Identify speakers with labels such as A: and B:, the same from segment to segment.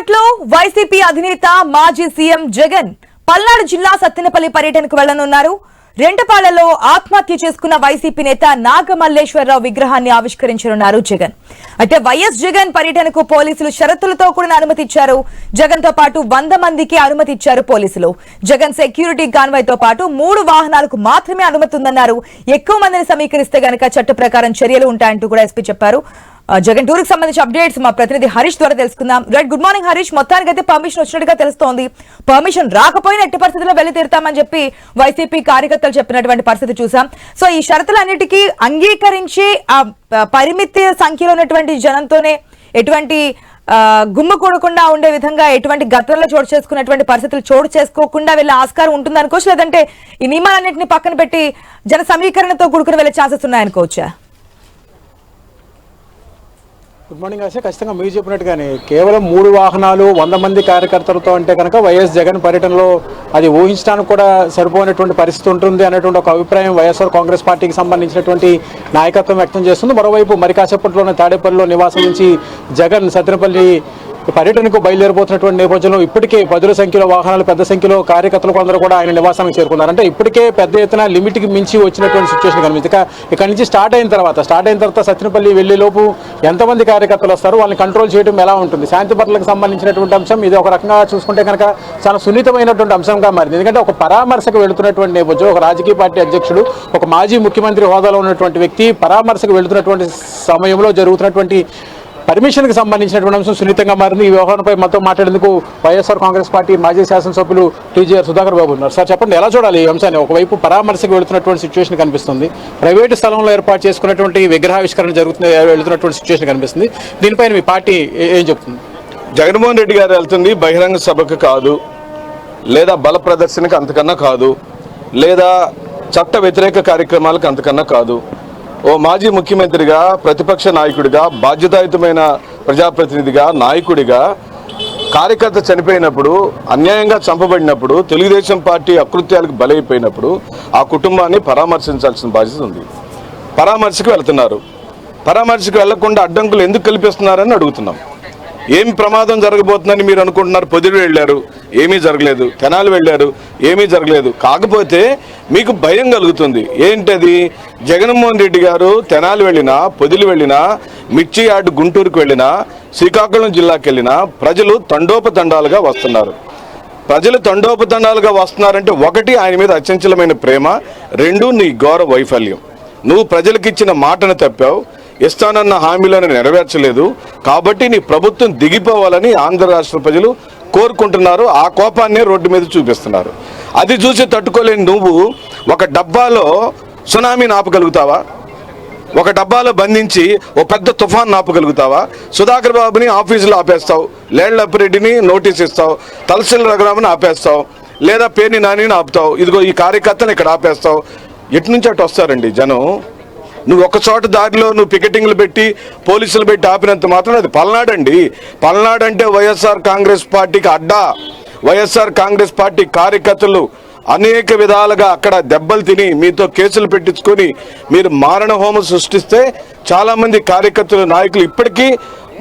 A: కాసేపట్లో వైసీపీ అధినేత మాజీ సీఎం జగన్ పల్నాడు జిల్లా సత్తెనపల్లి పర్యటనకు వెళ్లనున్నారు. రెంటపాళ్లలో ఆత్మహత్య చేసుకున్న వైసీపీ నేత నాగమల్లేశ్వరరావు విగ్రహాన్ని ఆవిష్కరించనున్నారు జగన్. అయితే వైఎస్ జగన్ పర్యటనకు పోలీసులు షరతులతో కూడిన అనుమతి ఇచ్చారు. జగన్ తో పాటు 100 మందికి అనుమతి ఇచ్చారు పోలీసులు. జగన్ సెక్యూరిటీ కాన్వాయ్ తో పాటు 3 వాహనాలకు మాత్రమే అనుమతి ఉందన్నారు. ఎక్కువ మందిని సమీకరిస్తే గనక చట్ట ప్రకారం చర్యలు ఉంటాయంటూ కూడా ఎస్పీ చెప్పారు. జగన్ టూర్ కి సంబంధించి అప్డేట్స్ మా ప్రతినిధి హరీష్ ద్వారా తెలుసుకుందాం. Right, good morning Harish. మొత్తానికి అయితే పర్మిషన్ వచ్చినట్టుగా తెలుస్తోంది. పర్మిషన్ రాకపోయినా ఎట్టి పరిస్థితుల్లో వెళ్లి తీరుతామని చెప్పి వైసీపీ కార్యకర్తలు చెప్పినటువంటి పరిస్థితి చూసాం. సో ఈ షరతులన్నిటికీ అంగీకరించి ఆ పరిమితి సంఖ్యలో ఉన్నటువంటి జనంతోనే ఎటువంటి గుమ్మ కూడకుండా ఉండే విధంగా ఎటువంటి గతంలో చోటు చేసుకున్నటువంటి పరిస్థితులు చోటు చేసుకోకుండా వెళ్ళే ఆస్కారం ఉంటుంది అనుకోవచ్చు, లేదంటే ఈ నియమాలన్నింటినీ పక్కన పెట్టి జన సమీకరణతో కూడుకుని వెళ్లే ఛాన్సెస్ ఉన్నాయనుకోవచ్చా?
B: గుడ్ మార్నింగ్ ఆశ. ఖచ్చితంగా మీరు చెప్పినట్టుగానే కేవలం 3 వాహనాలు 100 మంది కార్యకర్తలతో అంటే కనుక వైఎస్ జగన్ పర్యటనలో అది ఊహించడానికి కూడా సరిపోయినటువంటి పరిస్థితి ఉంటుంది అనేటువంటి ఒక అభిప్రాయం వైఎస్ఆర్ కాంగ్రెస్ పార్టీకి సంబంధించినటువంటి నాయకత్వం వ్యక్తం చేస్తుంది. మరోవైపు మరి కాసేపట్లోనే తాడేపల్లిలో నివాసం నుంచి జగన్ సత్తెనపల్లి పర్యటనకు బయలుదేరిపోతున్నటువంటి నేపథ్యంలో ఇప్పటికే 10ల సంఖ్యలో వాహనాలు, పెద్ద సంఖ్యలో కార్యకర్తలు కొందరు కూడా ఆయన నివాసానికి చేరుకున్నారు. అంటే ఇప్పటికే పెద్ద ఎత్తున లిమిట్కి మించి వచ్చినటువంటి సిచ్యువేషన్ కనిపిస్తుంది. ఇక్కడ నుంచి స్టార్ట్ అయిన తర్వాత సత్తెనపల్లి వెళ్లే లోపు ఎంతమంది కార్యకర్తలు వస్తారు, వాళ్ళని కంట్రోల్ చేయడం ఎలా ఉంటుంది, శాంతి భద్రతలకు సంబంధించినటువంటి అంశం ఇది ఒక రకంగా చూసుకుంటే కనుక చాలా సున్నితమైనటువంటి అంశంగా మారింది. ఎందుకంటే ఒక పరామర్శకు వెళుతున్నటువంటి నేపథ్యం, ఒక రాజకీయ పార్టీ అధ్యక్షుడు, ఒక మాజీ ముఖ్యమంత్రి హోదాలో ఉన్నటువంటి వ్యక్తి పరామర్శకు వెళుతున్నటువంటి సమయంలో జరుగుతున్నటువంటి పర్మిషన్కి సంబంధించినటువంటి అంశం సున్నితంగా మారింది. ఈ వ్యవహారంపై మొత్తం మాట్లాడేందుకు వైఎస్ఆర్ కాంగ్రెస్ పార్టీ మాజీ శాసనసభ్యులు టీజీఆర్ సుధాకర్ బాబు ఉన్నారు. సార్ చెప్పండి, ఎలా చూడాలి ఈ అంశాన్ని? ఒకవైపు పరామర్శకు వెళుతున్నటువంటి సిచ్యువేషన్ కనిపిస్తుంది, ప్రైవేటు స్థలంలో ఏర్పాటు చేసుకున్నటువంటి విగ్రహావిష్కరణ వెళుతున్నటువంటి సిచ్యువేషన్ కనిపిస్తుంది. దీనిపైన మీ పార్టీ ఏం చెప్తుంది?
C: జగన్మోహన్ రెడ్డి గారు వెళ్తుంది బహిరంగ సభకు కాదు, లేదా బల ప్రదర్శనకు అంతకన్నా కాదు, లేదా చట్ట వ్యతిరేక కార్యక్రమాలకు అంతకన్నా కాదు. ఓ మాజీ ముఖ్యమంత్రిగా, ప్రతిపక్ష నాయకుడిగా, బాధ్యతాయుతమైన ప్రజాప్రతినిధిగా, నాయకుడిగా కార్యకర్త చనిపోయినప్పుడు, అన్యాయంగా చంపబడినప్పుడు, తెలుగుదేశం పార్టీ అకృత్యాలకు బలైపోయినప్పుడు ఆ కుటుంబాన్ని పరామర్శించాల్సిన బాధ్యత ఉంది. పరామర్శకు వెళ్తున్నారు. పరామర్శకు వెళ్లకుండా అడ్డంకులు ఎందుకు కల్పిస్తున్నారని అడుగుతున్నాం. ఏమి ప్రమాదం జరగబోతుందని మీరు అనుకుంటున్నారు? పొదిలి వెళ్ళారు, ఏమీ జరగలేదు. తెనాలి వెళ్ళారు, ఏమీ జరగలేదు. కాకపోతే మీకు భయం కలుగుతుంది. ఏంటది? జగన్మోహన్ రెడ్డి గారు తెనాలి వెళ్ళినా, పొదిలి వెళ్ళినా, మిర్చి యార్డు గుంటూరుకు వెళ్ళినా, శ్రీకాకుళం జిల్లాకి వెళ్ళినా ప్రజలు తండోపతండాలుగా వస్తున్నారు. ప్రజలు తండోపతండాలుగా వస్తున్నారంటే ఒకటి, ఆయన మీద అచంచలమైన ప్రేమ, 2 నీ ఘోర వైఫల్యం. నువ్వు ప్రజలకు ఇచ్చిన మాటను తప్పావు, ఇస్తానన్న హామీలను నెరవేర్చలేదు. కాబట్టి నీ ప్రభుత్వం దిగిపోవాలని ఆంధ్ర రాష్ట్ర ప్రజలు కోరుకుంటున్నారు. ఆ కోపాన్నే రోడ్డు మీద చూపిస్తున్నారు. అది చూసి తట్టుకోలేని నువ్వు ఒక డబ్బాలో సునామీని ఆపగలుగుతావా? ఒక డబ్బాలో బంధించి ఓ పెద్ద తుఫాన్ ఆపగలుగుతావా? సుధాకర్ బాబుని ఆఫీసులో ఆపేస్తావు, లేళ్లప్పిరెడ్డిని నోటీస్ ఇస్తావు, తలసిల్ రఘురామని ఆపేస్తావు, లేదా పేర్ని నానిని ఆపుతావు, ఇదిగో ఈ కార్యకర్తను ఇక్కడ ఆపేస్తావు. ఎటు నుంచి అటు వస్తారండి జనం? నువ్వు ఒక చోట దారిలో నువ్వు పికెటింగ్లు పెట్టి పోలీసులు పెట్టి ఆపినంత మాత్రం అది పల్నాడు అండి. పల్నాడు అంటే వైఎస్ఆర్ కాంగ్రెస్ పార్టీకి అడ్డా. వైఎస్ఆర్ కాంగ్రెస్ పార్టీ కార్యకర్తలు అనేక విధాలుగా అక్కడ దెబ్బలు తిని మీతో కేసులు పెట్టించుకొని మీరు మారణ హోమం సృష్టిస్తే చాలామంది కార్యకర్తలు, నాయకులు ఇప్పటికీ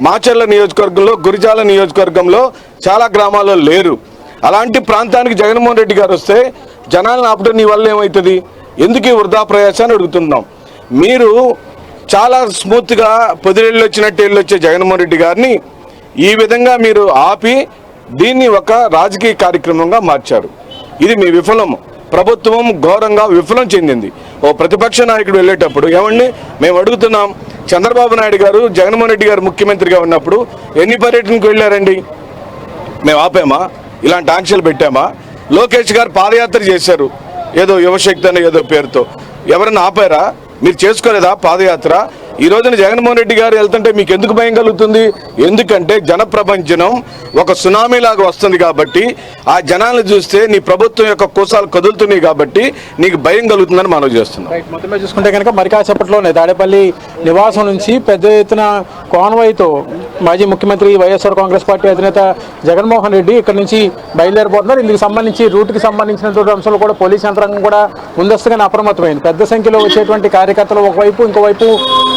C: మాచర్ల నియోజకవర్గంలో, గురిజాల నియోజకవర్గంలో చాలా గ్రామాల్లో లేరు. అలాంటి ప్రాంతానికి జగన్మోహన్ రెడ్డి గారు వస్తే జనాలను ఆపడం నీ వల్ల ఏమవుతుంది? ఎందుకు ఈ వృధా ప్రయాసాన్ని అడుగుతున్నాం. మీరు చాలా స్మూత్గా పొదిరెళ్ళు వచ్చినట్టు వెళ్ళొచ్చే జగన్మోహన్ రెడ్డి గారిని ఈ విధంగా మీరు ఆపి దీన్ని ఒక రాజకీయ కార్యక్రమంగా మార్చారు. ఇది మీ విఫలం. ప్రభుత్వం ఘోరంగా విఫలం చెందింది. ఓ ప్రతిపక్ష నాయకుడు వెళ్ళేటప్పుడు ఏమండి మేము అడుగుతున్నాం, చంద్రబాబు నాయుడు గారు జగన్మోహన్ రెడ్డి గారు ముఖ్యమంత్రిగా ఉన్నప్పుడు ఎన్ని పర్యటనకు వెళ్ళారండి? మేము ఆపామా? ఇలాంటి ఆంక్షలు పెట్టామా? లోకేష్ గారు పాదయాత్ర చేశారు, ఏదో యువశక్తి అనే ఏదో పేరుతో. ఎవరన్నా ఆపారా? మీరు చేసుకోలేదా పాదయాత్ర? ఈ రోజున జగన్మోహన్ రెడ్డి గారు వెళ్తుంటే మీకు ఎందుకు భయం కలుగుతుంది? ఎందుకంటే జనప్రపంచనం ఒక సునామీ లాగా వస్తుంది కాబట్టి, ఆ జనాలను చూస్తే నీ ప్రభుత్వం యొక్క కోసాలు కదులుతున్నాయి కాబట్టి నీకు భయం కలుగుతుందని మనం చేస్తున్నాం.
B: మొత్తం మీద చూసుకుంటే కనుక మరి కాసేపట్లోనే తాడేపల్లి నివాసం నుంచి పెద్ద ఎత్తున కాన్వాయ్తో మాజీ ముఖ్యమంత్రి వైఎస్ఆర్ కాంగ్రెస్ పార్టీ అధినేత జగన్మోహన్ రెడ్డి ఇక్కడ నుంచి బయలుదేరిపోతున్నారు. ఇందుకు సంబంధించి రూట్కి సంబంధించినటువంటి అంశాలు కూడా పోలీస్ యంత్రాంగం కూడా ముందస్తుగానే అప్రమత్తమైంది. పెద్ద సంఖ్యలో వచ్చేటువంటి కార్యకర్తలు ఒకవైపు, ఇంకోవైపు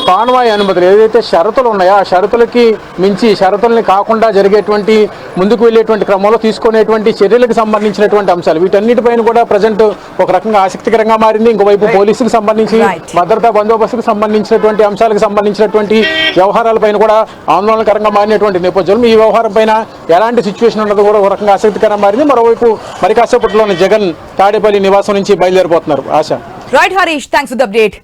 B: కాన్వాయ్ అనుమతులు ఏదైతే షరతులు ఉన్నాయో ఆ షరతులకి మించి షరతుల్ని కాకుండా జరిగేటువంటి ముందుకు వెళ్ళేటువంటి క్రమంలో తీసుకునేటువంటి చర్యలకు సంబంధించినటువంటి అంశాలు వీటన్నిటిపైన కూడా ప్రజెంట్ ఒక రకంగా ఆసక్తికరంగా మారింది. ఇంకోవైపు పోలీసుకు సంబంధించి భద్రతా బందోబస్తుకు సంబంధించినటువంటి అంశాలకు సంబంధించినటువంటి వ్యవహారాలపైన కూడా ఆందోళనకరంగా మారినటువంటి నేపథ్యంలో ఈ వ్యవహారం పైన ఎలాంటి సిచ్యువేషన్ ఉన్నది కూడా ఒక రకంగా ఆసక్తికరంగా మారింది. మరోవైపు మరి కాసేపట్లోని జగన్ తాడేపల్లి నివాసం నుంచి బయలుదేరిపోతున్నారు. ఆశ.
A: Right Harish, thanks for the update.